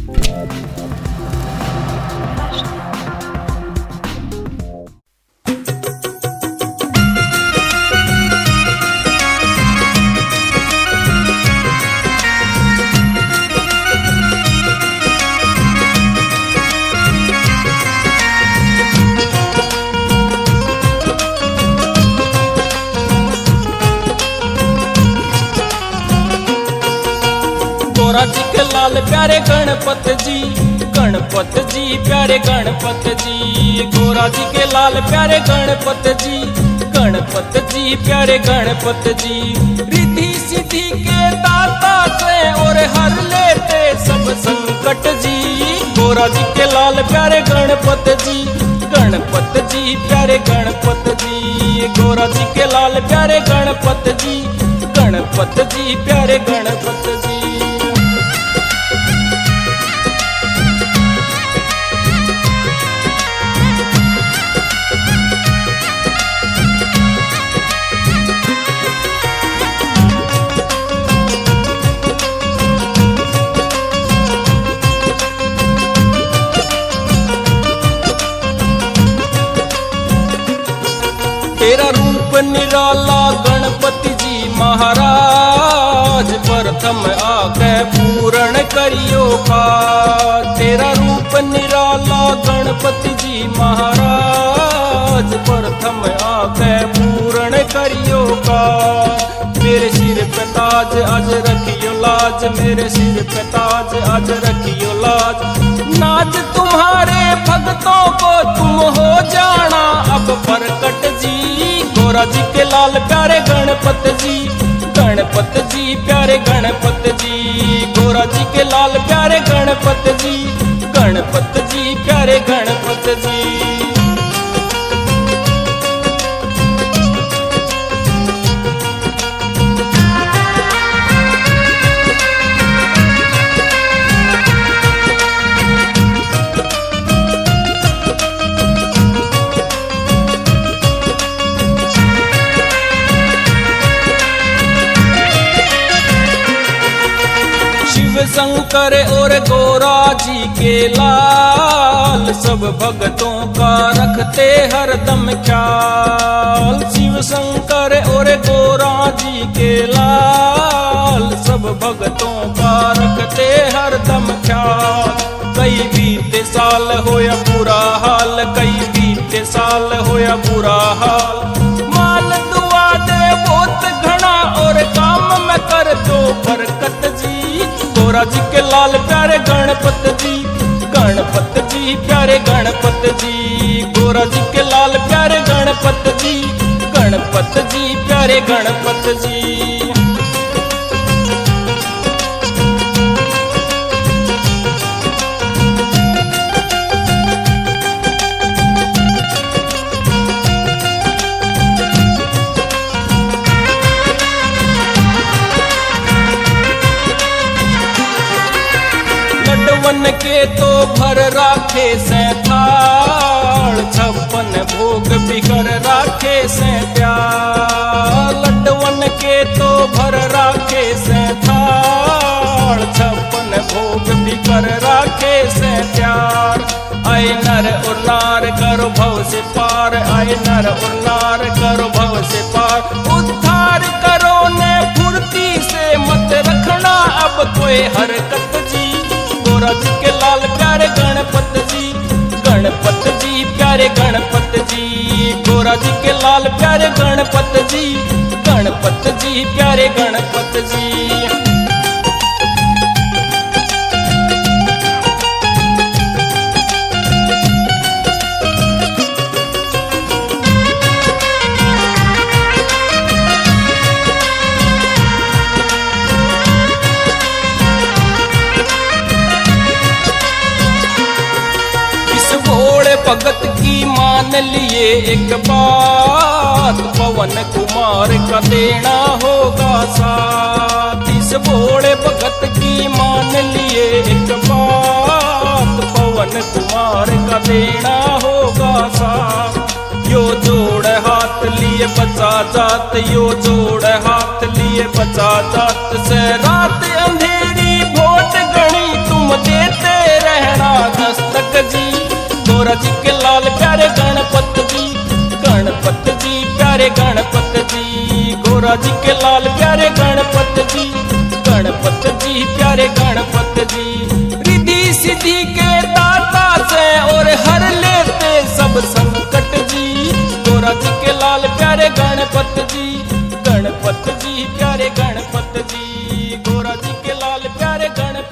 गोरा जी के लाल प्यारे गणपत जी प्यारे गणपत जी। गोरा जी के लाल प्यारे गणपत जी प्यारे गणपत जी। रिद्धि सिद्धि के दाता से और हर लेते सब संकट जी। गोरा जी के लाल प्यारे गणपत जी प्यारे गणपत जी। गोरा जी के लाल प्यारे गणपत जी प्यारे गणपत जी। तेरा रूप निराला गणपति जी महाराज, प्रथम आके पूर्ण करियो काज। तेरा रूप निराला गणपति जी महाराज, प्रथम आके पूर्ण करियो काज। मेरे सिर पे ताज आज रखियो लाज, मेरे सिर पे ताज आज रखियो लाज। नाज तुम्हारे भक्तों को तुम हो जाना अब प्रकट जी। गोरा जी के लाल प्यारे गणपत जी प्यारे गणपत जी। गोरा जी के लाल प्यारे गणपत जी प्यारे गणपत जी। शंकर और गोरा जी के लाल, सब भक्तों का रखते हरदम ख्याल। शिव शंकर और गोरा जी के लाल, सब भक्तों का रखते हरदम ख्याल। कई बीते साल होया बुरा हाल, कई बीते साल होया बुरा हाल। माल दुआ दे बहुत घना और काम में कर दो बरकत जी। गोरा जी के लाल प्यारे गणपत जी प्यारे गणपत जी। गोरा जी के लाल प्यारे गणपत जी प्यारे गणपत जी। लड्डवन के तो भर राखे सैंताल, 56 भोग बिकर राखे सैंताल। लड्डवन के तो भर राखे सैंताल, 56 भोग बिकर राखे सैंताल। आए नर और नार करो भव से पार, आए नर और नार करो भव से पार। उद्धार करो ने फुर्ती से मत रखना अब कोई हरकत जी। गोरा जी के लाल प्यारे गणपत जी प्यारे गणपत जी। गोरा जी के लाल प्यारे गणपत जी प्यारे गणपत जी। भगत की मान लिए एक बात, पवन कुमार का देना होगा साथ। इस भोले भगत की मान लिए एक बात, पवन कुमार का देना होगा साथ। यो जोड़ हाथ लिए बचा जात, यो जोड़ हाथ लिए बचा जात। से रात अंधेरी भोट गणी तुम देते प्यारे गणपत जी, गणपत जी प्यारे गणपत जी, गोरा जी के लाल प्यारे गणपत जी, गणपत जी प्यारे गणपत जी। रिद्धि सिद्धि के दाता से और हर लेते सब संकट जी, गोरा जी के लाल प्यारे गणपत जी, गणपत जी प्यारे गणपत जी, गोरा जी के लाल प्यारे गणपत